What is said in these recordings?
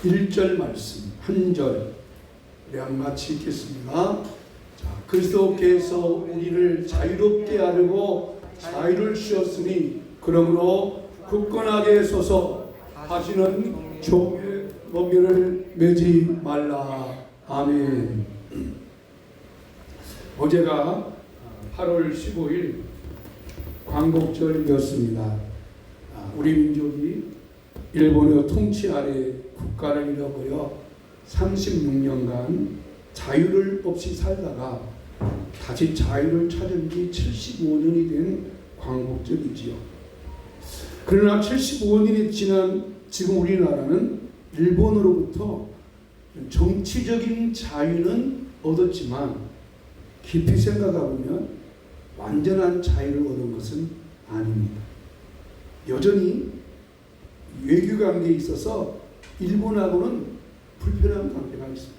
1절 말씀 한 절 우리 한번 같이 읽겠습니다. 자, 그리스도께서 우리를 자유롭게 하려고 자유를 주셨으니 그러므로 굳건하게 서서 다시는 종의 멍에를 매지 말라. 아멘. 어제가 8월 15일 광복절이었습니다. 우리 민족이 일본의 통치 아래 국가를 잃어버려 36년간 자유를 없이 살다가 다시 자유를 찾은 지 75년이 된 광복절이지요. 그러나 75년이 지난 지금 우리나라는 일본으로부터 정치적인 자유는 얻었지만 깊이 생각해보면 완전한 자유를 얻은 것은 아닙니다. 여전히 외교관계에 있어서 일본하고는 불편한 관계가 있습니다.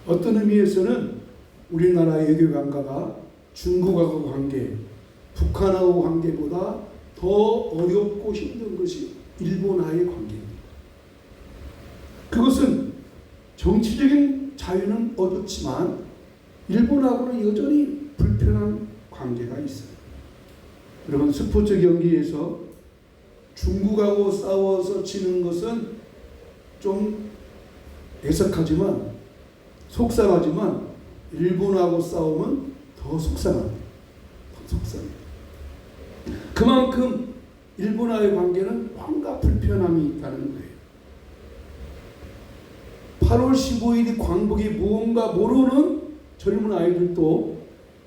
어떤 의미에서는 우리나라의 외교관계가 중국하고 관계, 북한하고 관계보다 더 어렵고 힘든 것이 일본과의 관계입니다. 그것은 정치적인 자유는 얻었지만 일본하고는 여전히 불편한 관계가 있어요. 여러분, 스포츠 경기에서 중국하고 싸워서 지는 것은 좀 애석하지만 속상하지만 일본하고 싸우면 더 속상합니다. 더 속상해요. 그만큼 일본과의 관계는 뭔가 불편함이 있다는 거예요. 8월 15일이 광복이 무언가 모르는 젊은 아이들도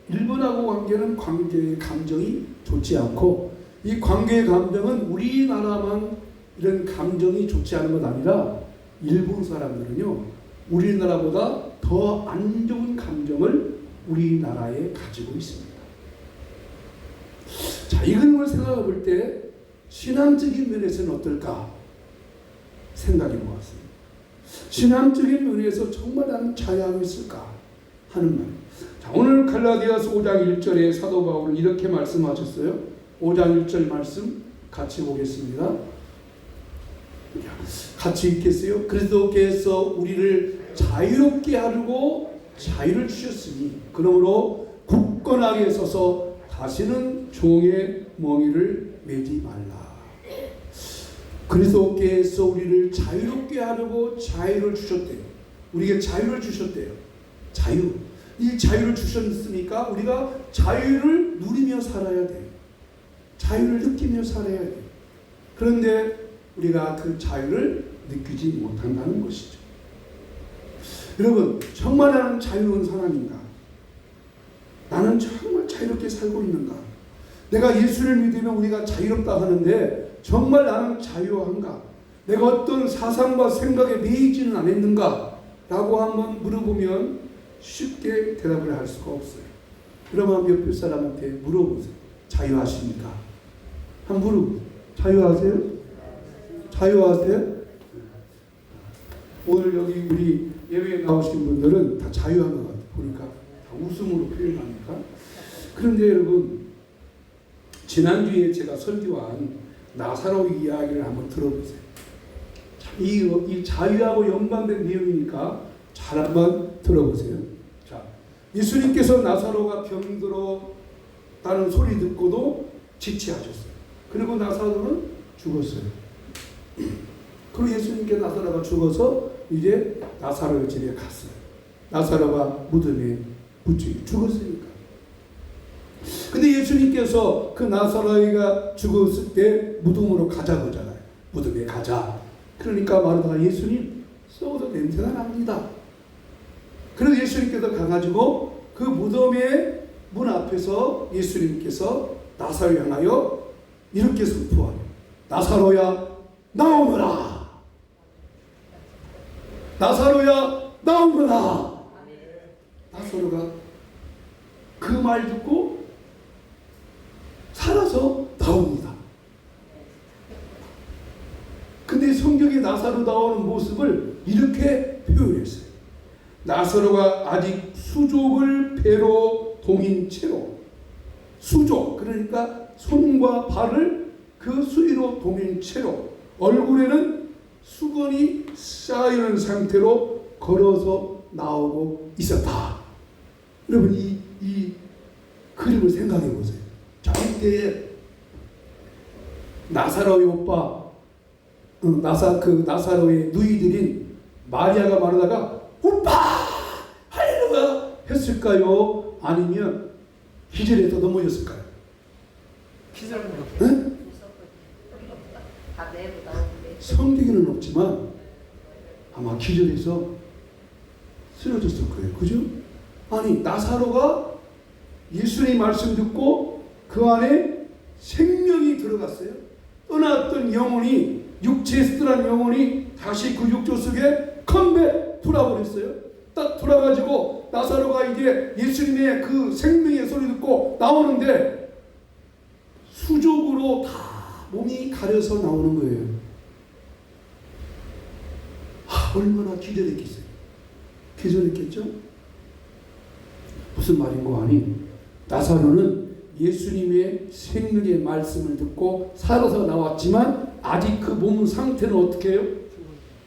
일본하고 관계는 관계의 감정이 좋지 않고 이 관계의 감정은 우리나라만 이런 감정이 좋지 않은 것 아니라 일본 사람들은요 우리나라보다 더 안 좋은 감정을 우리나라에 가지고 있습니다. 자, 이 그림을 생각해 볼 때 신앙적인 면에서는 어떨까 생각해 보았습니다. 신앙적인 면에서 정말 나는 자유하고 있을까 하는 말. 자, 오늘 갈라디아서 5장 1절에 사도 바울은 이렇게 말씀하셨어요. 5장 1절 말씀 같이 보겠습니다. 같이 읽겠어요. 그리스도께서 우리를 자유롭게 하려고 자유를 주셨으니 그러므로 굳건하게 서서 다시는 종의 멍에를 매지 말라. 그리스도께서 우리를 자유롭게 하려고 자유를 주셨대요. 우리에게 자유를 주셨대요. 자유. 이 자유를 주셨으니까 우리가 자유를 누리며 살아야 돼요. 자유를 느끼며 살아야 돼요. 그런데 우리가 그 자유를 느끼지 못한다는 것이죠. 여러분, 정말 나는 자유로운 사람인가? 나는 정말 자유롭게 살고 있는가? 내가 예수를 믿으면 우리가 자유롭다 하는데 정말 나는 자유한가? 내가 어떤 사상과 생각에 매이지는 않았는가? 라고 한번 물어보면 쉽게 대답을 할 수가 없어요. 그러면 옆에 사람한테 물어보세요. 자유하십니까? 한번 물어보세요. 자유하세요? 자유하세요? 오늘 여기 우리 예배에 나오신 분들은 다 자유한 것 같아요. 보니까 다 웃음으로 표현하니까. 그런데 여러분, 지난주에 제가 설교한 나사로 이야기를 한번 들어보세요. 이 자유하고 연관된 내용이니까 잘 한번 들어보세요. 자, 예수님께서 나사로가 병들었다는 소리 듣고도 지체하셨어요. 그리고 나사로는 죽었어요. 그리고 예수님께 나사로가 죽어서 이제 나사로의 집에 갔어요. 나사로가 무덤에 죽었으니까. 근데 예수님께서 그 나사로가 죽었을 때 무덤으로 가자 그러잖아요. 무덤에 가자. 그러니까 마르다가 예수님 썩어서 냄새가 납니다. 그래서 예수님께서 가가지고 그 무덤의 문 앞에서 예수님께서 나사로를 향하여 이렇게 선포하요. 나사로야 나오너라. 나사로야 나오너라. 나사로가 그 말 듣고 살아서 나옵니다. 근데 성경에 나사로 나오는 모습을 이렇게 표현했어요. 나사로가 아직 수족을 배로 동인 채로, 수족 그러니까 손과 발을 그 수위로 동인 채로, 얼굴에는 수건이 쌓이는 상태로 걸어서 나오고 있었다. 여러분 이 그림을 생각해 보세요. 자, 이때에 나사로의 오빠, 나사로의 누이들인 마리아가 말하다가 오빠 할렐루야 했을까요? 아니면 기절해서 넘어졌을까요? 기절은 응? 다 내부 나오는데. 성경에는 없지만 아마 기절해서 쓰러졌을 거예요. 그죠? 아니 나사로가 예수님의 말씀 듣고 그 안에 생명이 들어갔어요. 떠났던 영혼이, 육체에서 떠난 영혼이 다시 그 육조 속에 컴백 돌아버렸어요. 딱 돌아가지고 나사로가 이제 예수님의 그 생명의 소리 듣고 나오는데 수족으로 다 몸이 가려서 나오는 거예요. 얼마나 기절했겠어요. 기절했겠죠? 무슨 말인고 하니 나사로는 예수님의 생명의 말씀을 듣고 살아서 나왔지만 아직 그 몸 상태는 어떻게 해요?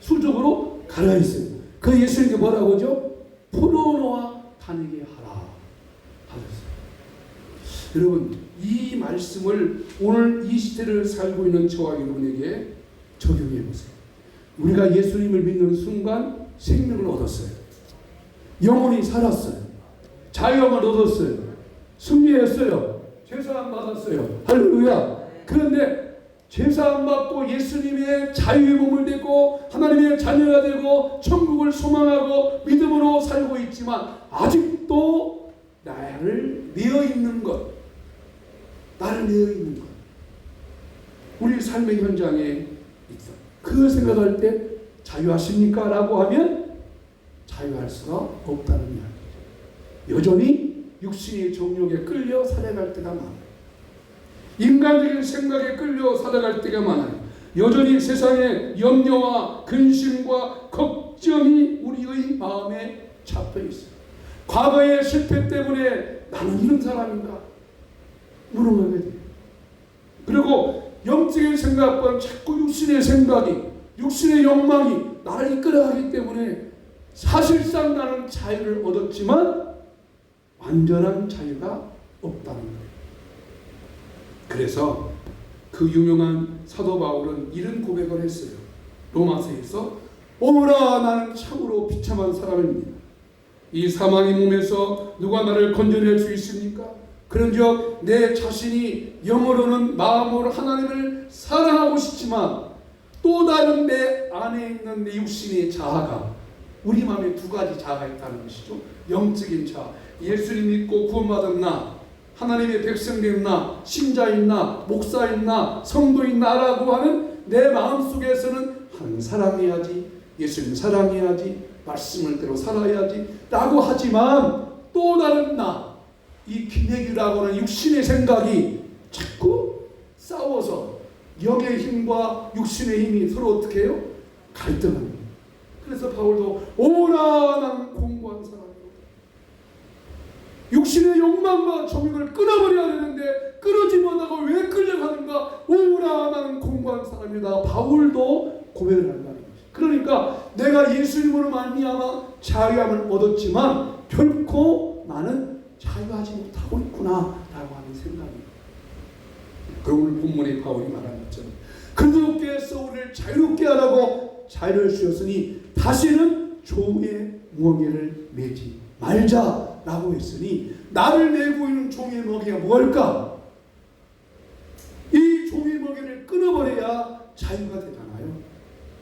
수족으로 가라앉았어요. 그 예수님께 뭐라고 하죠? 포도노와 다니게 하라 하셨어요. 여러분 이 말씀을 오늘 이 시대를 살고 있는 저와 여러분에게 적용해 보세요. 우리가 예수님을 믿는 순간 생명을 얻었어요. 영혼이 살았어요. 자유함을 얻었어요. 승리했어요. 죄사함 받았어요. 할렐루야. 그런데 죄사함 받고 예수님의 자유의 몸을 되고 하나님의 자녀가 되고 천국을 소망하고 믿음으로 살고 있지만 아직도 나를 매여 있는 것, 나를 매여 있는 것, 우리 삶의 현장에 있어. 그걸 생각할 때 자유하십니까? 라고 하면 자유할 수가 없다는 이야기죠. 여전히 육신의 정욕에 끌려 살아갈 때가 많아요. 인간적인 생각에 끌려 살아갈 때가 많아요. 여전히 세상의 염려와 근심과 걱정이 우리의 마음에 잡혀 있어요. 과거의 실패 때문에 나는 이런 사람인가 물어보게 돼요. 그리고 영적인 생각보다 자꾸 육신의 생각이, 육신의 욕망이 나를 이끌어가기 때문에 사실상 나는 자유를 얻었지만 완전한 자유가 없다는 거예요. 그래서 그 유명한 사도 바울은 이런 고백을 했어요. 로마서에서 오라 나는 참으로 비참한 사람입니다. 이 사망의 몸에서 누가 나를 건져낼 수 있습니까? 그런즉 내 자신이 영으로는 마음으로 하나님을 사랑하고 싶지만 또 다른 내 안에 있는 내 육신의 자아가, 우리 마음에 두 가지 자아가 있다는 것이죠. 영적인 자아, 예수님 믿고 구원받은 나, 하나님의 백성된 나, 신자인 나, 목사인 나, 성도인 나라고 하는 내 마음속에서는 하나님 사랑해야지, 예수님 사랑해야지, 말씀을 대로 살아야지 라고 하지만 또 다른 나, 이 기내규라고 하는 육신의 생각이 자꾸 싸워서 영의 힘과 육신의 힘이 서로 어떻게 해요? 갈등합니다. 그래서 바울도 오라 나는 공고한 사람이로다. 육신의 욕망과 정욕을 끊어버려야 되는데 끊어지 못하고 왜 끌려가는가? 오라 나는 공고한 사람이다. 바울도 고백을 한다는 거죠. 그러니까 내가 예수님으로 말미암아 자유함을 얻었지만 결코 나는 자유하지 못하고 있구나 라고 하는 생각입니다. 그 오늘 본문의 바울이 말하는 것처럼 그리스도께서 우리를 자유롭게 하라고 자유를 주셨으니 다시는 종의 멍에를 매지 말자라고 했으니 나를 매고 있는 종의 멍에가 뭘까? 이 종의 멍에를 끊어버려야 자유가 되잖아요.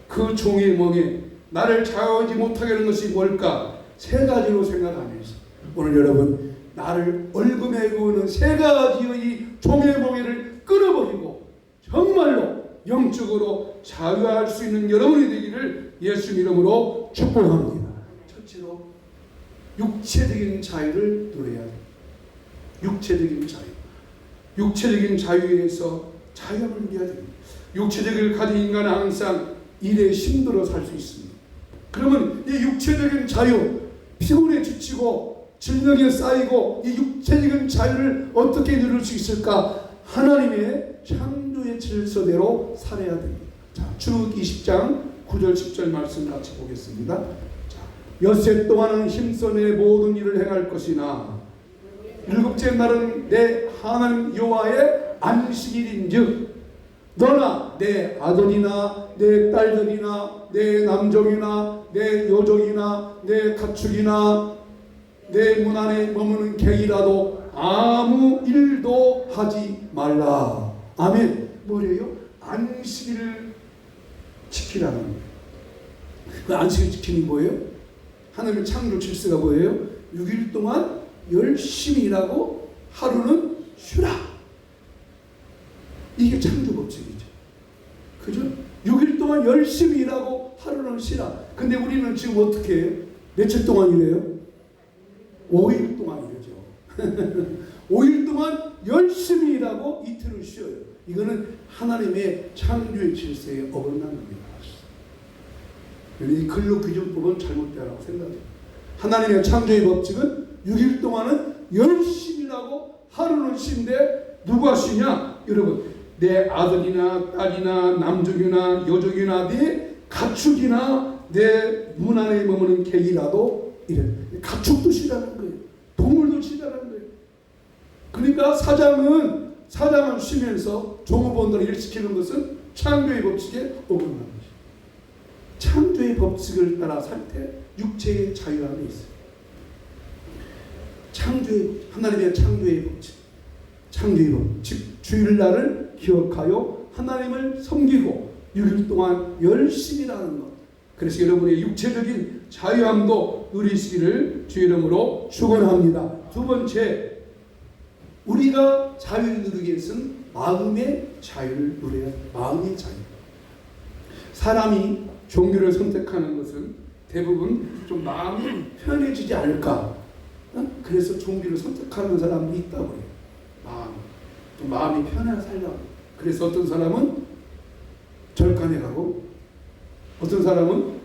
그 종의 멍에 나를 자유하지 못하게 하는 것이 뭘까? 세 가지로 생각하면서 오늘 여러분 나를 얼금매고 있는 세 가지의 종의 멍에를 끊어버리고 정말로 영적으로 자유할 수 있는 여러분이 되기를 예수 이름으로 축복합니다. 첫째로 육체적인 자유를 누려야 돼요. 육체적인 자유. 육체적인 자유에서 자유함을 누려야 됩니다. 육체적을 가진 인간은 항상 일에 힘들어 살 수 있습니다. 그러면 이 육체적인 자유, 피곤에 지치고 질병에 쌓이고 이 육체적인 자유를 어떻게 누릴 수 있을까? 하나님의 창조의 질서대로 살아야 됩니다. 자, 출애굽기 20장 9절 10절 말씀 같이 보겠습니다. 자, 엿새 동안은 힘써 내 모든 일을 행할 것이나 일곱째 날은 내 하나님 여호와의 안식일인즉 너나 내 아들이나 내 딸들이나 내 남종이나 내 여종이나 내 가축이나 내 문 안에 머무는 객이라도 아무 일도 하지 말라. 아멘. 뭐래요? 안식일을 지키라는 거예요. 그 안식일 지키는 거예요? 하나님의 창조 질서가 뭐예요? 6일 동안 열심히 일하고 하루는 쉬라. 이게 창조 법칙이죠. 그죠? 6일 동안 열심히 일하고 하루는 쉬라. 근데 우리는 지금 어떻게 해요? 며칠 동안 일해요? 5일 동안 일하죠. 5일 동안 열심히 일하고 이틀을 쉬어요. 이거는 하나님의 창조의 질서에 어긋난 겁니다. 이 근로기준법은 잘못되라고 생각해요. 하나님의 창조의 법칙은 6일 동안은 열심히 일하고 하루는 쉰데 누가 쉬냐? 여러분, 내 아들이나 딸이나 남종이나 여종이나 내 가축이나 내 문 안에 머무는 객이라도 이래. 가축도 쉬라는 거예요. 동물도 쉬라는 거예요. 그러니까 사장은 쉬면서 종업원들을 일시키는 것은 창조의 법칙에 어긋난 것이죠. 창조의 법칙을 따라 살 때 육체의 자유함이 있어요. 하나님의 창조의 법칙, 즉 주일날을 기억하여 하나님을 섬기고 6일 동안 열심히 일하는 것. 그래서 여러분의 육체적인 자유함도 누리시기를 주 이름으로 축원합니다. 두 번째, 우리가 자유를 누리기 위해서는 마음의 자유를 누려야 합니다. 마음의 자유. 사람이 종교를 선택하는 것은 대부분 좀 마음이 편해지지 않을까. 그래서 종교를 선택하는 사람이 있다고 해요. 마음이 편하게 살려고. 그래서 어떤 사람은 절간에 가고, 어떤 사람은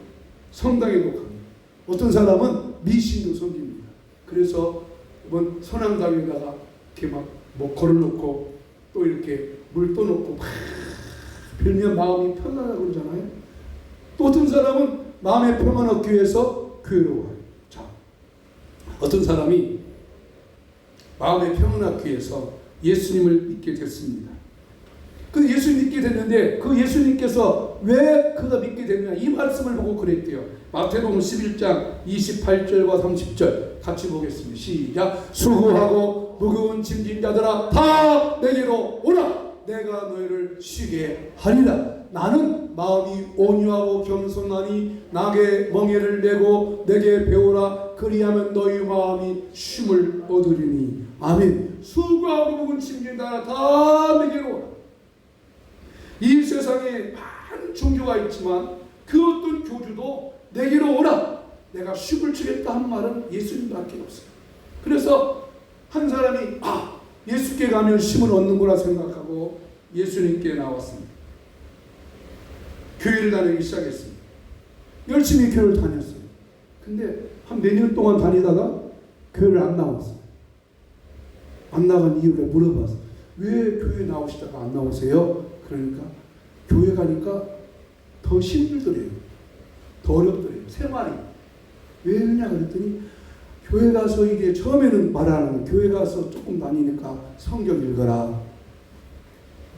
성당에도 갑니다. 어떤 사람은 미신도 섬깁니다. 그래서 이번 선앙당에다가 이렇게 막 걸어놓고 또 이렇게 물 떠놓고 막 빌면 마음이 편안하고 그러잖아요. 또 어떤 사람은 마음의 평안 얻기 위해서 교회로 와요. 자, 어떤 사람이 마음의 평안 얻기 위해서 예수님을 믿게 됐습니다. 그 예수님 믿게 됐는데 그 예수님께서 왜 그가 믿게 됐냐, 이 말씀을 보고 그랬대요. 마태복음 11장 28절과 30절 같이 보겠습니다. 시작. 수고하고 무거운 짐진 자들아 다 내게로 오라. 내가 너희를 쉬게 하리라. 나는 마음이 온유하고 겸손하니 나게 멍에를 메고 내게 배우라. 그리하면 너희 마음이 쉼을 얻으리니. 아멘. 수고하고 무거운 짐진 자들아 다 내게로 오라. 이 세상에 많은 종교가 있지만 그 어떤 교주도 내게로 오라, 내가 쉼을 주겠다 한 말은 예수님밖에 없어요. 그래서 한 사람이 예수께 가면 쉼을 얻는구나 생각하고 예수님께 나왔습니다. 교회를 다니기 시작했습니다. 열심히 교회를 다녔어요. 근데 한 몇 년 동안 다니다가 교회를 안 나왔어요. 안 나간 이유를 물어봤어요. 왜 교회 나오시다가 안 나오세요? 그러니까 교회 가니까 더 힘들더래요. 더 어렵더래요. 생활이. 왜 그러냐 그랬더니 교회 가서 이게 처음에는 말하는, 교회 가서 조금 다니니까 성경 읽어라,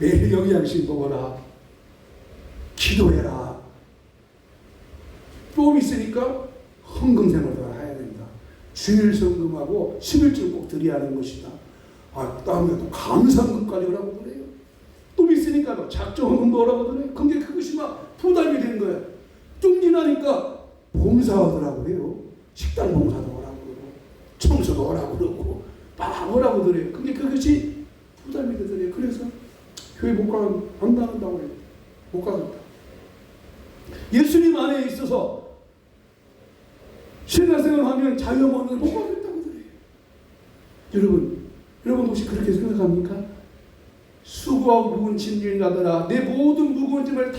매일 영양식 먹어라, 기도해라, 좀 있으니까 헌금 생활을 해야 된다, 주일 성금하고 11조 꼭 드려야 하는 것이다, 다음에 또 감사금까지 오라고 그래요. 또 있으니까 작정헌금도 오라고 그래요. 근데 그것이 막 부담이 된 거야. 좀 지나니까 봉사하더라고 그래요. 식당 봉사도 오라고 그러고 청소도 오라고 그러고 막 오라고 그래요. 근데 그것이 부담이 되더래요. 그래서 교회 안 나간다고 해요. 못 가겠다. 예수님 안에 있어서 신앙생활 하면 자유함 없는 못 가겠다고 그래요. 여러분 혹시 그렇게 생각합니까? 수고하고 무거운 짐진 자들아 내 모든 무거운 짐을 다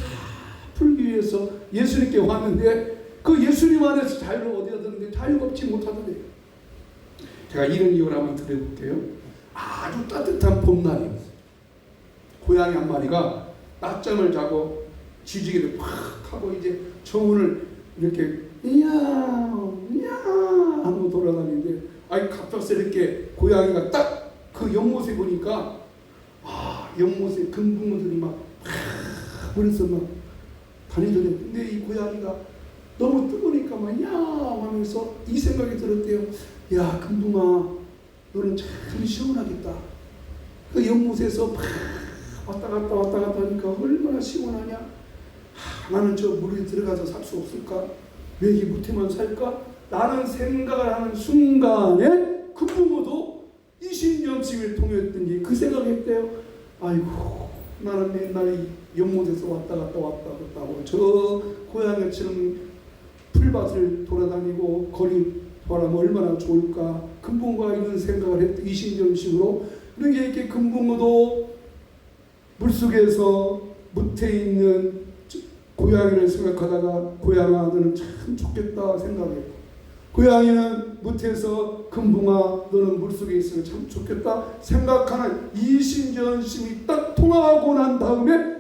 풀기 위해서 예수님께 왔는데 그 예수님 안에서 자유를 얻어야 되는데 자유가 없지 못하더래요. 제가 이런 이유를 한번 드려볼게요. 아주 따뜻한 봄날이었어요. 고양이 한 마리가 낮잠을 자고 지지개를 팍 하고 이제 정원을 이렇게 이야 하고 돌아다니는데 아이 갑작스럽게 고양이가 딱 그 연못에 보니까 연못에 금붕어들이 막 그래서 막 다니더래. 근데 이 고양이가 너무 뜨거우니까 막 야 하면서 이 생각이 들었대요. 야 금붕아 너는 참 시원하겠다. 그 연못에서 막 왔다 갔다 하니까 얼마나 시원하냐. 나는 저 물에 들어가서 살 수 없을까? 왜 이게 무태만 살까? 라는 생각을 하는 순간에 금붕어도 이신영심을 통했던지 그 생각을 했대요. 아이고 나는 맨날 이 연못에서 왔다 갔다 하고 저 고양이처럼 풀밭을 돌아다니고 거리 바라면 얼마나 좋을까. 금붕어가 이런 생각을 했던 이신영심으로. 그러니까 이렇게 금붕어도 물속에서 무태 있는 고양이를 생각하다가 고양아 너는 참 좋겠다 생각했고, 고양이는 무태에서 금붕아 너는 물속에 있으면 참 좋겠다 생각하는 이심전심이 딱 통하고 난 다음에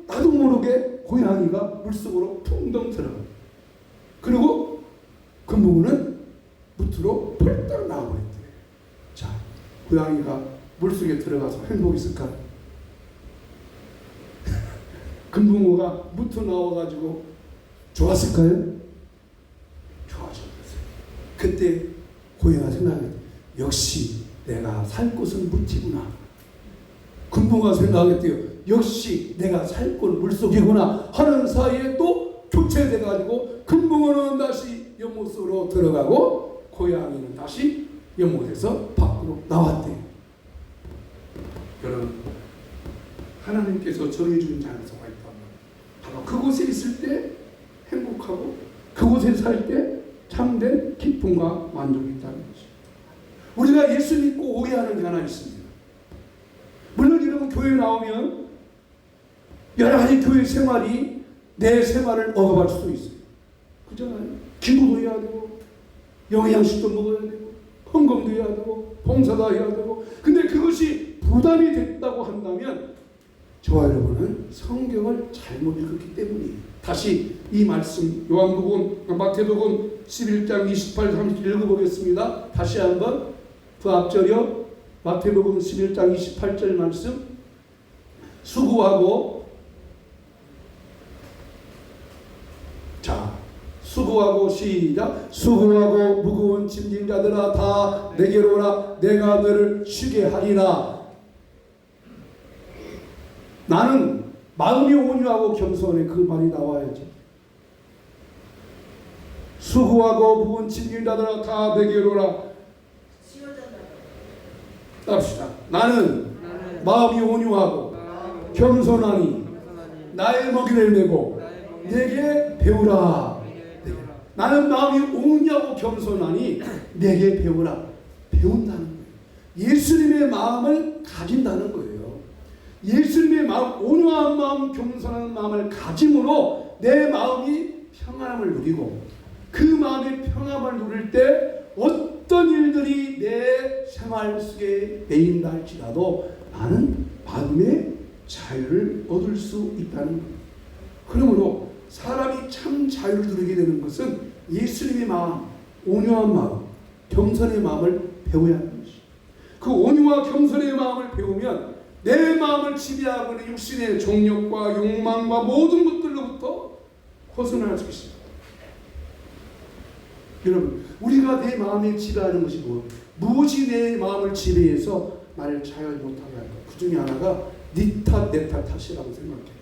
나도 모르게 고양이가 물속으로 풍덩 들어가. 그리고 금붕어는 무트로 펄떡 나와버렸대. 자, 고양이가 물속에 들어가서 행복했을까? 금붕어가 무트 나와가지고 좋았을까요? 좋아졌어요. 그때 고양이가 생각했어요. 역시 내가 살 곳은 무티구나. 금붕어가 생각했대요. 역시 내가 살 곳은 물속이구나 하는 사이에 또 교체돼가지고 금붕어는 다시 연못으로 들어가고 고양이는 다시 연못에서 밖으로 나왔대요. 여러분, 하나님께서 정해주는 장소가 있다면 바로 그곳에 있을 때 행복하고 그곳에 살 때 참된 기쁨과 만족이 있다는 것입니다. 우리가 예수 믿고 오해하는 게 하나 있습니다. 물론 여러분 교회 나오면 여러 가지 교회 생활이 내 생활을 억압할 수도 있어요. 그렇잖아요. 기도도 해야 되고 영양식도 먹어야 되고 헌금도 해야 되고 봉사도 해야 되고. 근데 그것이 부담이 됐다고 한다면 저와 여러분은 성경을 잘못 읽었기 때문이에요. 다시 이 말씀 요한복음 마태복음 11장 28, 30 읽어보겠습니다. 다시 한번 그 앞절이요. 마태복음 11장 28절 말씀. 수고하고 시작. 수고하고 무거운 짐진 자들아 다 내게로 오라. 내가 너를 쉬게 하리라. 나는 마음이 온유하고 겸손해. 그 말이 나와야지. 수고하고 무거운 짐진 자들아 다 내게로 오라. 합시다. 나는 마음이 온유하고 겸손하니 나의 먹이를 메고 내게 배우라. 나는 마음이 온유하고 겸손하니 내게 배우라. 배운다는 거예요. 예수님의 마음을 가진다는 거예요. 예수님의 마음, 온유한 마음, 겸손한 마음을 가짐으로 내 마음이 평안함을 누리고, 그 마음의 평안함을 누릴 때 어떤 일들이 내 생활 속에 매인다 할지라도 나는 마음의 자유를 얻을 수 있다는 거예요. 그러므로 사람이 참 자유를 누리게 되는 것은 예수님의 마음, 온유한 마음, 겸손의 마음을 배워야 하는 것이죠. 그 온유와 겸손의 마음을 배우면 내 마음을 지배하고 있는 육신의 정욕과 욕망과 모든 것들로부터 벗어날 수 있습니다. 여러분, 우리가 내 마음을 지배하는 것이 무엇이 내 마음을 지배해서 나를 자유하지 못하게 할까? 그 중에 하나가 네 탓, 내 탓이라고 생각해요.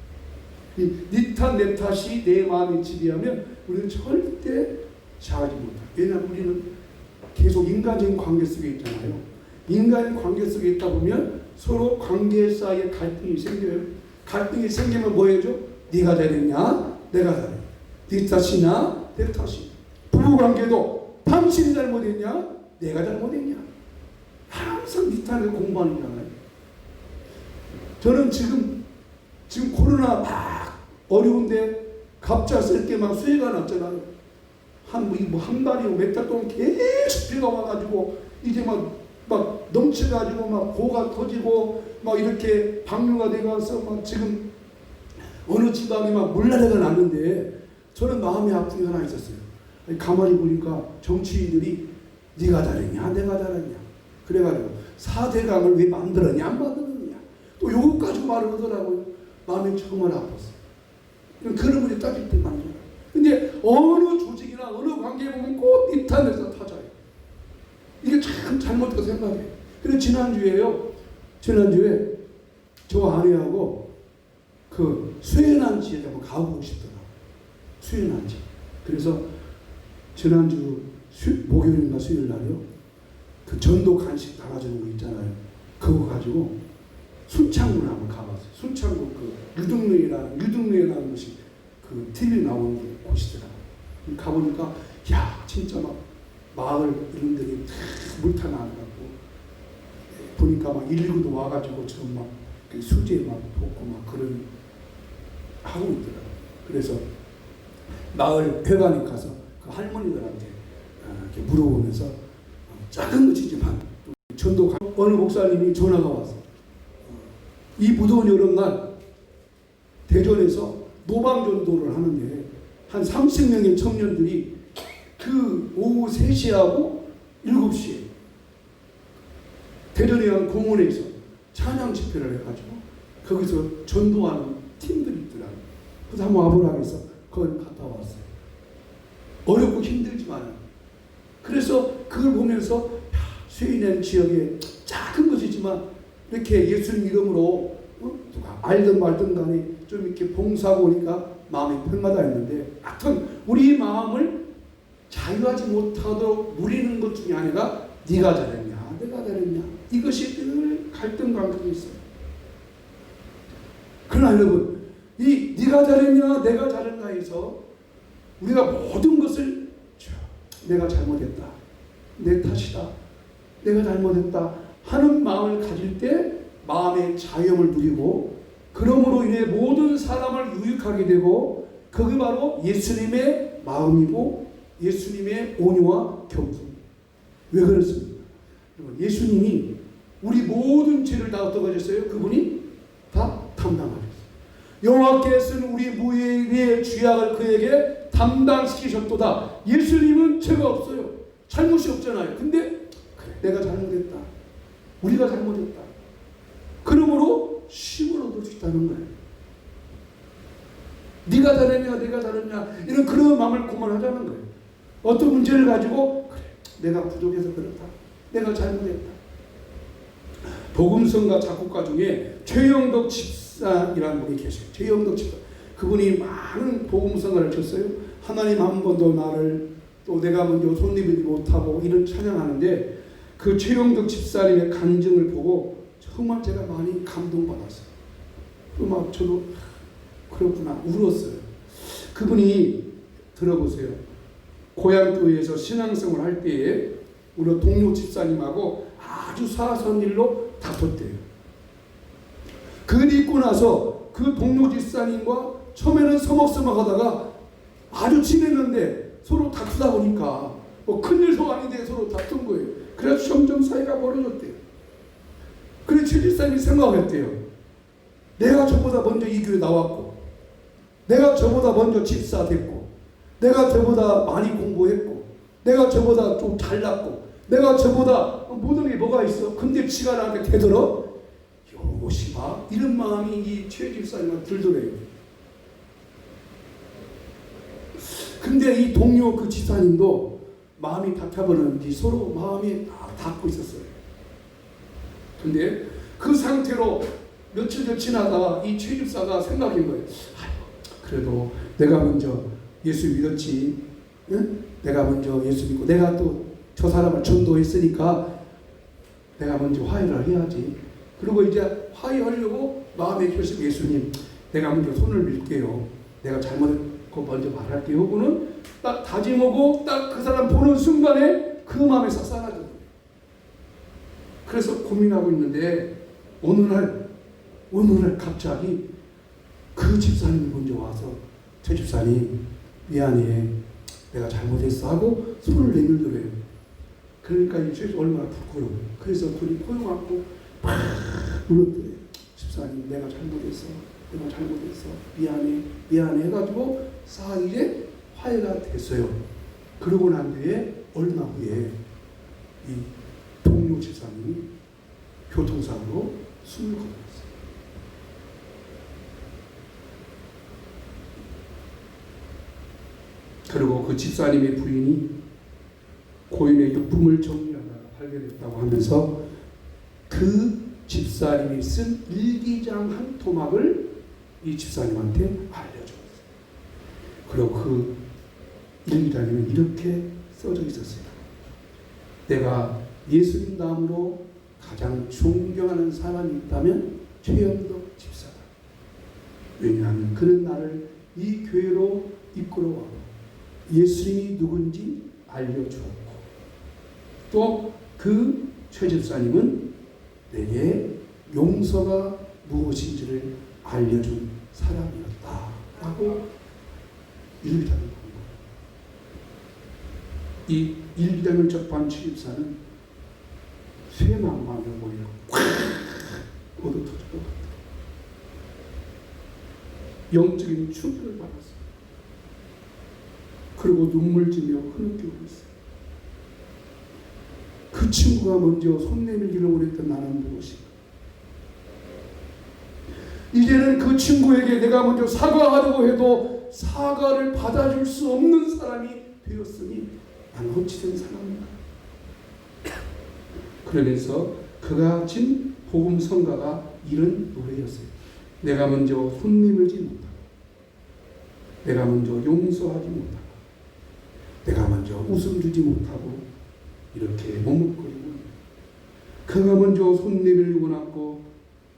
네 탓, 내 탓이 내 마음을 지배하면 우리는 절대 자유하지 못해요. 왜냐하면 우리는 계속 인간적인 관계 속에 있잖아요. 인간의 관계 속에 있다 보면 서로 관계 사이에 갈등이 생겨요. 갈등이 생기면 뭐 해줘? 네가 잘했냐? 내가 잘해. 네 탓이냐? 내 탓이냐? 부부관계도 당신이 잘못했냐? 내가 잘못했냐? 항상 네 탓을 공부하는 거잖아요. 저는 지금 코로나 막 어려운데 갑작스럽게 막 수해가 났잖아요. 한 달이고 몇 달 동안 계속 비가 와가지고 이제 막 넘쳐가지고 막 고가 터지고 막 이렇게 방류가 돼가서 막 지금 어느 지방에 막 물난리가 났는데 저는 마음이 아픈 게 하나 있었어요. 가만히 보니까 정치인들이 네가 잘했냐 내가 잘했냐 그래가지고 4대강을 왜 만들었냐 안 만들었냐 또 요거 가지고 말을 하더라고요. 마음이 정말 아팠어요. 그런 분이 따질 때 말이죠. 근데 어느 조직이나 어느 관계에 보면 꼭 이탄에서 타자요. 이게 참 잘못되고 생각해요. 그래서 지난주에 저 아내하고 그 수해난지에 한번 가보고 싶더라고요. 수해난지. 그래서 지난주 목요일인가 수요일 날요. 그 전도 간식 나눠주는 거 있잖아요. 그거 가지고 순창군을 한번 가봤어요. 순창군 그 유등로에라는 곳이 그 TV 나오는 곳이더라고요. 가보니까 야 진짜 막 마을 이런들이 물타 나와갖고 보니까 막 119도 와가지고 지금 막 수지에 막 돕고 막 그런 하고 있더라고요. 그래서 마을 회관에 가서 그 할머니들한테 이렇게 물어보면서 작은 것이지만 전도 어느 목사님이 전화가 왔어. 이 무더운 여름날 대전에서 노방전도를 하는데 한 30명의 청년들이 그 오후 3시하고 7시에 대전에 한 공원에서 찬양 집회를 해가지고 거기서 전도하는 팀들이 있더라고요. 그래서 한번 와보라고 해서 거기 갔다 왔어요. 어렵고 힘들지만 그래서 그걸 보면서 수인의 지역에 작은 것이지만 이렇게 예수님 이름으로 누가 알든 말든 간에 좀 이렇게 봉사하고 오니까 마음이 편마다 했는데 하여튼 우리 마음을 자유하지 못하도록 누리는 것 중에 하나가 네가 잘했냐 내가 잘했냐 이것이 늘 갈등 관계가 있어요. 그러나 여러분 이 네가 잘했냐 내가 잘했냐에서 우리가 모든 것을 내가 잘못했다 내 탓이다 내가 잘못했다 하는 마음을 가질 때 마음의 자유함을 누리고 그러므로 인해 모든 사람을 유익하게 되고 그게 바로 예수님의 마음이고 예수님의 온유와 겸손. 왜 그렇습니까? 예수님이 우리 모든 죄를 다 어떻게 하셨어요? 그분이 다 담당하셨어요. 여호와께서는 우리 무리의 죄악을 그에게 담당시키셨도다. 예수님은 죄가 없어요. 잘못이 없잖아요. 근데 그래, 내가 잘못했다. 우리가 잘못했다. 그러므로 쉼을 얻을 수 있다는 거예요. 네가 잘했냐 내가 잘했냐 이런 그런 마음을 고만하자는 거예요. 어떤 문제를 가지고 그래 내가 부족해서 그렇다. 내가 잘못했다. 복음성가 작곡가 중에 최영덕 집사이라는 분이 계세요. 최영덕 집사. 그분이 많은 복음성가를 쳤어요. 하나님 한 번도 나를 또 내가 먼저 손님이지 못하고 이런 찬양하는데 그 최영덕 집사님의 간증을 보고 정말 제가 많이 감동받았어요. 막 저도 그렇구나 울었어요. 그분이 들어보세요. 고향교회에서 신앙생활 할 때에 우리 동료 집사님하고 아주 사소한 일로 다퉜대요. 그걸 잊고 나서 그 동료 집사님과 처음에는 서먹서먹하다가 아주 친했는데 서로 다투다 보니까 뭐 큰일도 아닌데 서로 다툰 거예요. 그래서 점점 사이가 멀어졌대요. 그래서 최 집사님이 생각했대요. 내가 저보다 먼저 이 교회 나왔고 내가 저보다 먼저 집사 됐고 내가 저보다 많이 공부했고 내가 저보다 좀 잘났고 내가 저보다 모든 게 뭐가 있어. 근데 지가 나한테 되돌아 요것이 막 이런 마음이 이 최 집사님한테 들더래요. 근데 이 동료 그 집사님도 마음이 답답하는지 서로 마음이 닿고 있었어요. 근데 그 상태로 며칠 지나다가 이 최 집사가 생각한 거예요. 그래도 내가 먼저 예수 믿었지. 응? 내가 먼저 예수 믿고 내가 또 저 사람을 전도했으니까 내가 먼저 화해를 해야지. 그리고 이제 화해하려고 마음의 결심 예수님 내가 먼저 손을 밀게요. 내가 잘못했고 먼저 말할게요. 하고는 딱 다짐하고 딱 그 사람 보는 순간에 그 마음에 싹 사라져요. 그래서 고민하고 있는데 어느 날 갑자기 그 집사님이 먼저 와서 최 집사님 미안해 내가 잘못했어 하고 손을 내밀더래요. 그러니까 이 최 얼마나 부끄러워요. 그래서 둘이 포용하고 막 울었더래요. 집사님 내가 잘못했어. 내가 잘못했어. 미안해 해가지고 사이에 화해가 됐어요. 그러고 난 뒤에 얼마 후에 이 동료 집사님이 교통사고로 숨을 거뒀어요. 그리고 그 집사님의 부인이 고인의 유품을 정리하다가 발견했다고 하면서 그 집사님이 쓴 일기장 한 토막을 이 집사님한테 알려줬어요. 그리고 그 일기장에는 이렇게 써져 있었어요. 내가 예수님 다음으로 가장 존경하는 사람이 있다면 최영덕 집사다. 왜냐하면 그는 나를 이 교회로 이끌어와고 예수님이 누군지 알려주었고 또 그 최 집사님은 내게 용서가 무엇인지를 알려준 사람이었다라고 일기장을 본 거예요. 이 일기장을 접한 최 집사는 쇠망망을 보이고 콱 얻어 터졌고 영적인 충격을 받았어요. 그리고 눈물 지며 흐느끼고 있어요. 그 친구가 먼저 손 내밀기를 원했던 나는 무엇인가? 이제는 그 친구에게 내가 먼저 사과하려고 해도 사과를 받아줄 수 없는 사람이 되었으니 나는 어찌된 사람인가? 그러면서 그가 진 복음 성가가 이런 노래였어요. 내가 먼저 손 내밀지 못하고 내가 먼저 용서하지 못하고 내가 먼저 웃음 주지 못하고 이렇게 머뭇거리고 그가 먼저 손 내밀고 원했고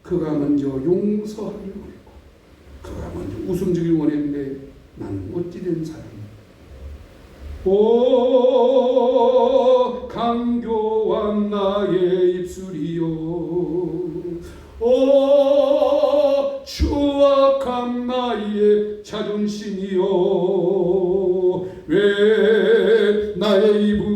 그가 먼저 용서하기를 원했고 그가 먼저 웃음 주기를 원했는데 나는 어찌된 사람이야. 오 강교한 나의 입술이요 오 추악한 나의 자존심이요 왜 나의 입은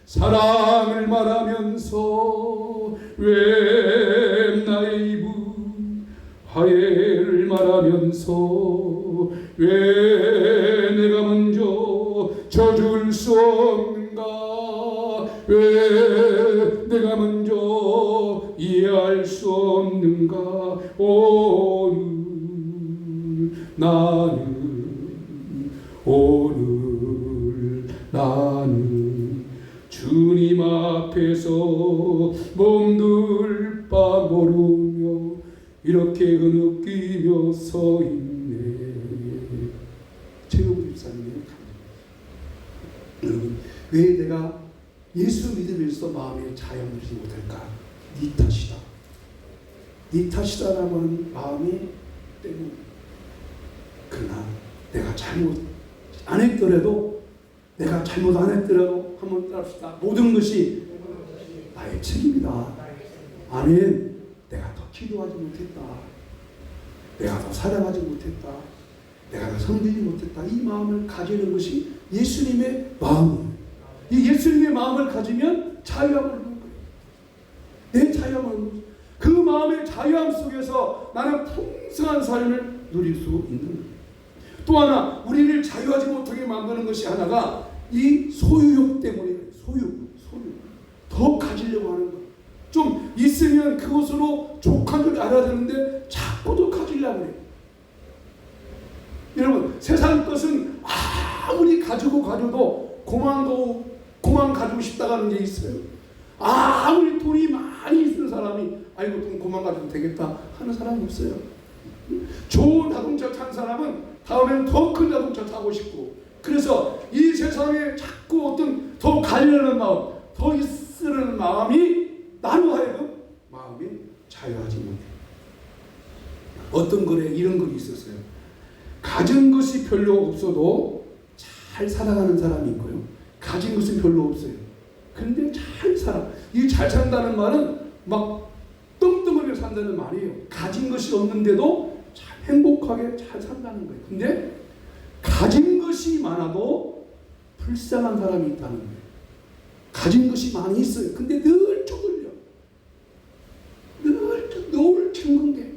사랑을 말하면서 왜 나의 입은 화해를 말하면서 왜 내가 먼저 져줄 수 없는가 왜 내가 먼저 이해할 수 없는가 오늘 나는 주님 앞에서 몸둘 바 모르며 이렇게 흐느끼며 서 있네. 최영덕 집사님의 여러분, 왜 내가 예수 믿으면서 마음에 자유를 주지 못할까? 네 탓이다. 네 탓이다라고 하는 마음이 때문에. 그러나 내가 잘못 안 했더라도 내가 잘못 안 했더라도 한번 따릅시다. 모든 것이 나의 책임이다. 아멘. 내가 더 기도하지 못했다. 내가 더 사랑하지 못했다. 내가 더 섬기지 못했다. 이 마음을 가지는 것이 예수님의 마음이에요. 이 예수님의 마음을 가지면 자유함을 얻는 거예요. 내 자유함을 얻는 거예요. 그 마음의 자유함 속에서 나는 풍성한 삶을 누릴 수 있는 거예요. 또 하나 우리를 자유하지 못하게 만드는 것이 하나가 이 소유욕 때문에 소유 더 가지려고 하는 거. 좀 있으면 그것으로 족한 줄 알아야 되는데 자꾸 더 가지려고 해요. 여러분 세상 것은 아무리 가져도 고만 가지고 싶다가 하는 게 있어요. 아무리 돈이 많이 있는 사람이 아이고 돈 고만 가지고 되겠다 하는 사람이 없어요. 좋은 자동차 탄 사람은 다음에는 더 큰 자동차 타고 싶고 그래서 이 세상에 자꾸 어떤 더 가려는 마음 더 있으려는 마음이 나로 하여금 마음이 자유하지 못해. 어떤 글에 이런 글이 있었어요. 가진 것이 별로 없어도 잘 살아가는 사람이 있고요. 가진 것은 별로 없어요. 근데 잘 살아. 이 잘 산다는 말은 막 떵떵하게 산다는 말이에요. 가진 것이 없는데도 잘 행복하게 잘 산다는 거예요. 근데 가진 것이 많아도 불쌍한 사람이 있다는 거예요. 가진 것이 많이 있어요. 근데 늘 쪼들려. 늘 징근게.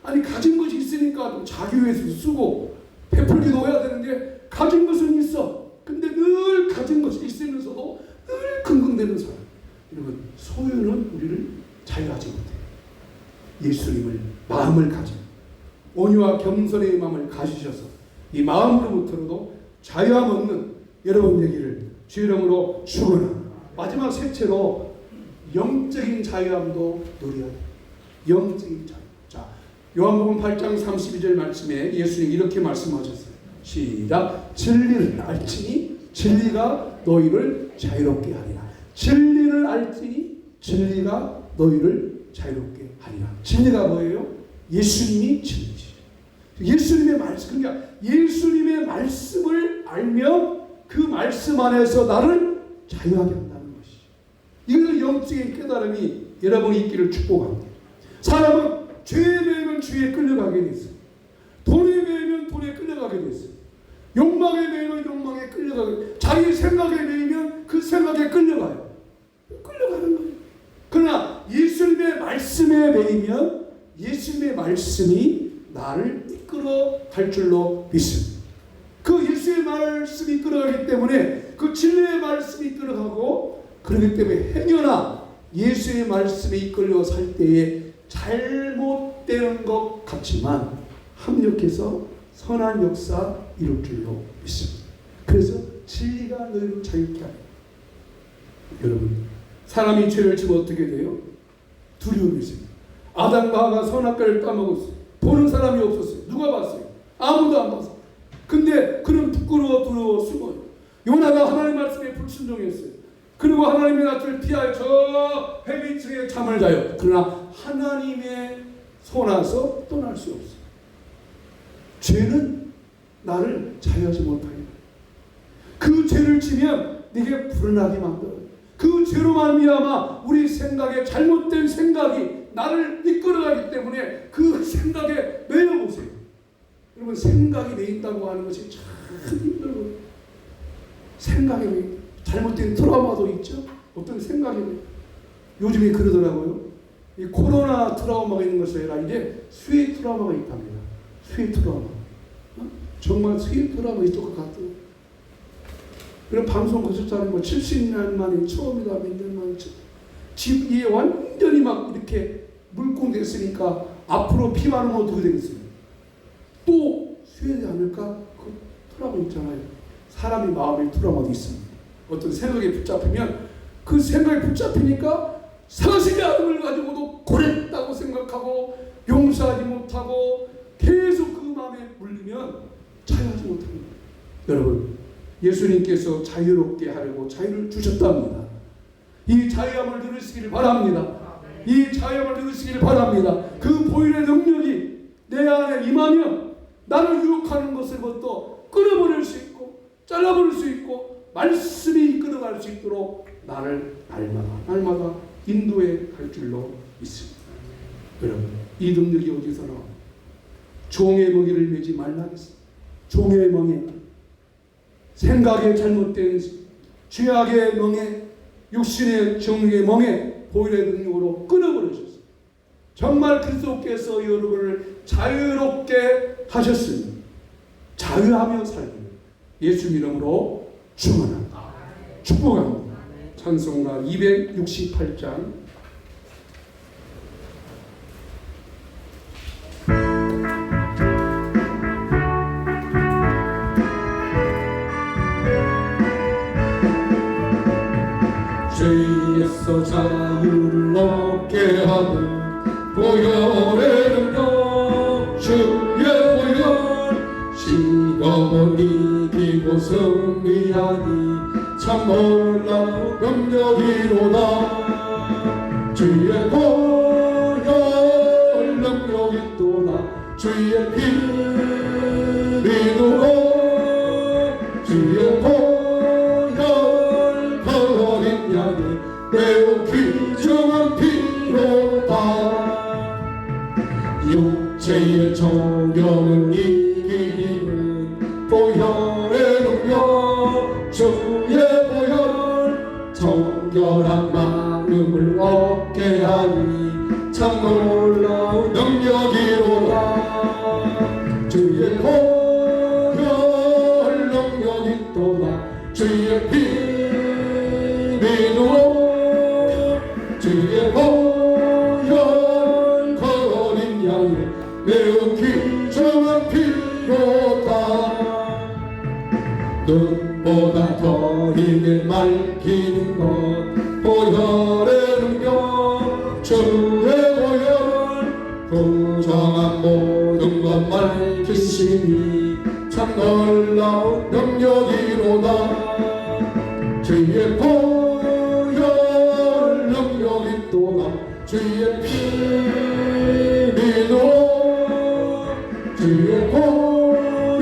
아니 가진 것이 우리가 자기 위해서 쓰고 베풀기도 해야 되는데 가진 것은 있어. 근데 늘 가진 것이 있으면서도 늘 긍긍대는 사람. 여러분, 소유는 우리를 자유하지 못해요. 예수님을 마음을 가져 온유와 겸손의 마음을 가지셔서 이 마음으로부터도 자유함 얻는 여러분 되기를 주 이름으로 축원합니다. 마지막 셋째로 영적인 자유함도 누려야 돼요. 영적인 자유. 자, 요한복음 8장 32절 말씀에 예수님 이렇게 말씀하셨어요. 시작. 진리를 알지니 진리가 너희를 자유롭게 하리라. 진리를 알지니 진리가 너희를 자유롭게 하리라. 진리가 뭐예요? 예수님이 진리지. 예수님의 말씀, 그러니까 예수님의 말씀을 알면 그 말씀 안에서 나를 자유하게 한다는 것이. 이것은 영적인 깨달음이 여러분이 있기를 축복합니다. 사람은 죄에 매이면 죄에 끌려가게 됐어요. 돈에 매이면 돈에 끌려가게 됐어요. 욕망에 매이면 욕망에 끌려가게, 자기 생각에 매이면 그 생각에 끌려가요. 끌려가는 거예요. 그러나 예수님의 말씀에 매이면 예수님의 말씀이 나를 이끌어 갈 줄로 믿습니다. 그 예수의 말씀이 이끌어가기 때문에 그 진리의 말씀이 이끌어가고, 그렇기 때문에 행여나 예수의 말씀에 이끌려 살 때에 잘못되는 것 같지만 합력해서 선한 역사 이룰 줄로 믿습니다. 그래서 진리가 너희를 자유케 하리라. 여러분, 사람이 죄를 지면 어떻게 돼요? 두려움이 있습니다. 아담과 하가 선악과를 따먹었어요. 보는 사람이 없었어요. 누가 봤어요? 아무도 안 봤어요. 근데 그는 부끄러워 두려워 숨어요. 요나가 하나님의 말씀에 불순종했어요. 그리고 하나님의 낯을 피하여 저 회비층에 잠을 자요. 그러나 하나님의 손에서 떠날 수 없어요. 죄는 나를 자유하지 못하게. 그 죄를 지면 네게 불안하게 만들어요. 그 죄로 말미암아 우리 생각에 잘못된 생각이 나를 이끌어가기 때문에 그 생각에 매여보세요. 여러분, 생각이 매인다고 하는 것이 참 힘들고, 생각에 매인, 잘못된 트라우마도 있죠. 어떤 생각이 매인. 요즘에 그러더라고요. 이 코로나 트라우마가 있는 것이 아니라 이제 수해 트라우마가 있답니다. 수해 트라우마. 정말 수해 트라우마 있을 것 같아요. 그럼 방송 거쳤잖아요. 뭐 70년 만에 처음이다, 몇 년 만에 집 위에 완전히 막 이렇게 물공됐으니까 앞으로 비 많으면 어떻게 되겠어요? 또 수해되지 않을까? 그 트라우마 있잖아요. 사람의 마음에 트라우마도 있습니다. 어떤 생각에 붙잡히면 그 생각에 붙잡히니까 사실의 아픔을 가지고도 고랬다고 생각하고 용서하지 못하고 계속 그 마음에 물리면 자유하지 못합니다. 여러분, 예수님께서 자유롭게 하려고 자유를 주셨답니다. 이 자유함을 누리시기를 바랍니다. 이 자유함을 누리시기를 바랍니다. 그 보혈의 능력이 내 안에 임하면 나를 유혹하는 것을부터 끊어버릴 수 있고 잘라버릴 수 있고 말씀이 이끌어갈 수 있도록 나를 날마다 인도해 갈 줄로 믿습니다. 여러분, 이 능력이 어디서 나옵니까? 종의 멍에를 매지 말라 했습니다. 종의 멍에, 생각에 잘못된 죄악의 멍에, 육신의 정욕의 멍에 보혈의 능력으로 끊어버리셨습니다. 정말 그리스도께서 여러분을 자유롭게 하셨습니다. 자유하며 살기 예수 이름으로 축원합니다. 축복합니다. 찬송가 268장 죄에서 자유를 얻게 하는 보혈의 능력, 주의 보혈, 시험을 이기고 승리하니 참 놀라운 능력이로다. 주의 보혈 능력이 또다. 주의 피 믿음으로 주의 보혈 버린 양이 매우 귀중한 피로다. 육체의 정욕은 이기는 보혈의 능력, 주의 보혈 정결한 마음을 얻게 하니 참 놀라운 능력이로다. 주의 피 믿어 주의 보혈 그 어린 양이 매우 귀중한 피로다. 눈보다 더 힘을 밝히는 것 보혈의 능력 주의 보혈 부정한 모든 것 밝히시니 참 놀라운 능력이로다. 주의 보혈 능력이 또다. 주의 피 믿어 주의 보혈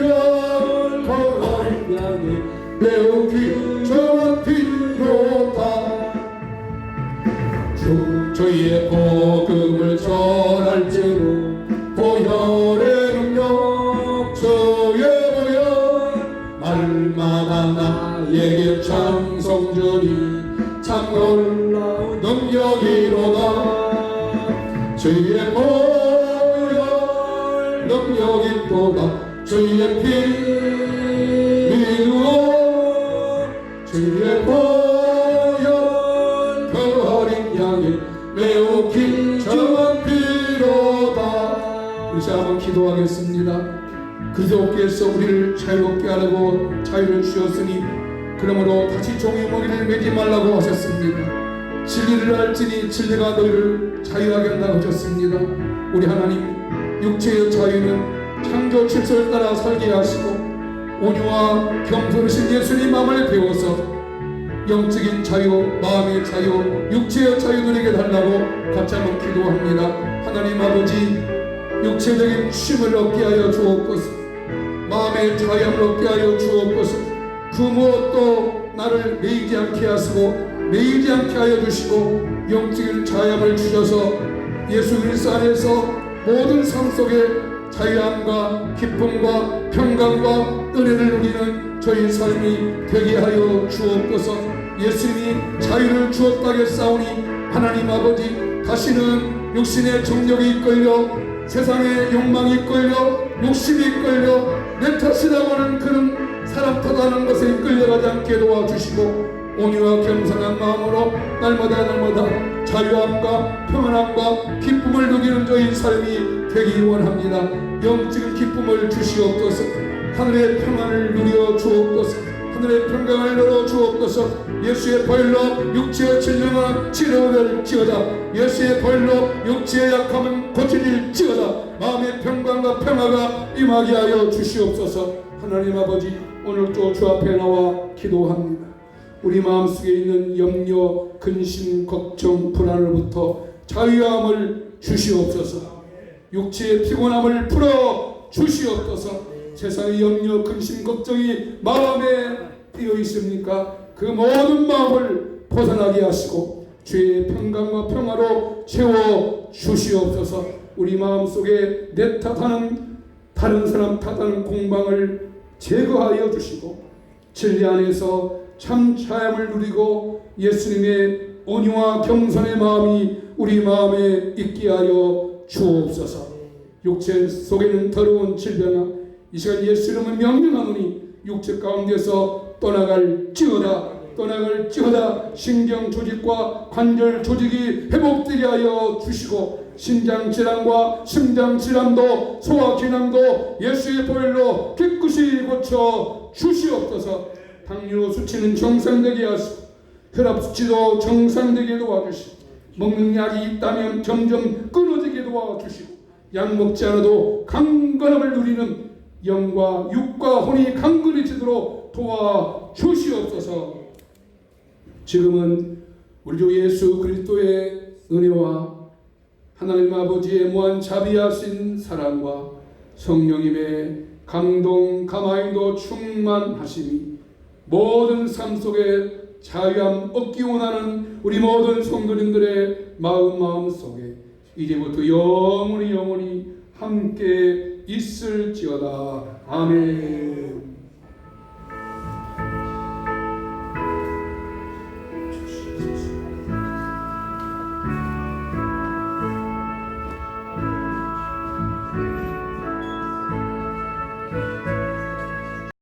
거룩한 양이 매우 귀중한 피로다. 주의 복음을 전할지로 보혈의 능력 주의 보혈 날마다 나에게 찬송주니 참 놀라운 능력이로다. 주의 보혈 능력이 또다. 주의 피 믿어 주의 보혈 그 어린 양이 매우 귀중한 피로다. 우리 한번 기도하겠습니다. 그리스도께서 우리를 자유롭게 하려고 자유를 주셨으니 그러므로 다시 종의 멍에를 매지 말라고 하셨습니다. 진리를 알지니 진리가 너희를 자유하게 한다고 하셨습니다. 우리 하나님, 육체의 자유는 창조 질서를 따라 살게 하시고 온유와 겸손하신 예수님 마음을 배워서 영적인 자유, 마음의 자유, 육체의 자유 누리게 달라고 같이 한번 기도합니다. 하나님 아버지, 육체적인 쉼을 얻게 하여 주옵소서. 마음의 자유함을 얻게 하여 주옵소서. 그 무엇도 나를 매이지 않게 하시고 매이지 않게 하여 주시고 영적인 자유함을 주셔서 예수 그리스도 안에서 모든 삶 속에 자유함과 기쁨과 평강과 은혜를 누리는 저희 삶이 되게 하여 주옵소서. 예수님이 자유를 주었다게 싸우니 하나님 아버지, 다시는 육신의 정욕이 이끌려 세상의 욕망이 이끌려 욕심이 이끌려 내 탓이라고 하는 그런 사람 탓하는 것에 이끌려가지 않게 도와주시고 온유와 겸손한 마음으로 날마다 자유함과 평안함과 기쁨을 누리는 저희 삶이 되기 원합니다. 영적인 기쁨을 주시옵소서. 하늘의 평안을 누려 주옵소서. 하늘의 평강을 열어 주옵소서. 예수의 보혈로 육체의 질병은 치료될지어다. 예수의 보혈로 육체의 약함은 고쳐질지어다. 마음의 평강과 평화가 임하게 하여 주시옵소서. 하나님 아버지, 오늘 또 주 앞에 나와 기도합니다. 우리 마음속에 있는 염려, 근심, 걱정, 불안으로부터 자유함을 주시옵소서. 육체의 피곤함을 풀어 주시옵소서. 세상의 염려, 근심, 걱정이 마음에 뛰어 있습니까? 그 모든 마음을 벗어나게 하시고 주의 평강과 평화로 채워 주시옵소서. 우리 마음속에 내 탓하는, 다른 사람 탓하는 공방을 제거하여 주시고 진리 안에서 참 자유함을 누리고 예수님의 온유와 겸손의 마음이 우리 마음에 있게 하여 주옵소서. 육체 속에는 더러운 질병아, 이 시간 예수 이름을 명령하노니 육체 가운데서 떠나갈지어다. 신경 조직과 관절 조직이 회복되게 하여 주시고 신장 질환과 심장 질환도 소화 기능도 예수의 보혈로 깨끗이 고쳐 주시옵소서. 당뇨 수치는 정상되게 하시고 혈압 수치도 정상되게 도와주시고 먹는 약이 있다면 점점 끊어지게 도와주시고 약 먹지 않아도 강건함을 누리는 영과 육과 혼이 강건해지도록 도와주시옵소서. 지금은 우리 주 예수 그리스도의 은혜와 하나님 아버지의 무한 자비하신 사랑과 성령님의 강동 가마인도 충만하심이 모든 삶 속에 자유함 얻기 원하는 우리 모든 성도님들의 마음 속에 이제부터 영원히 함께 있을지어다. 아멘.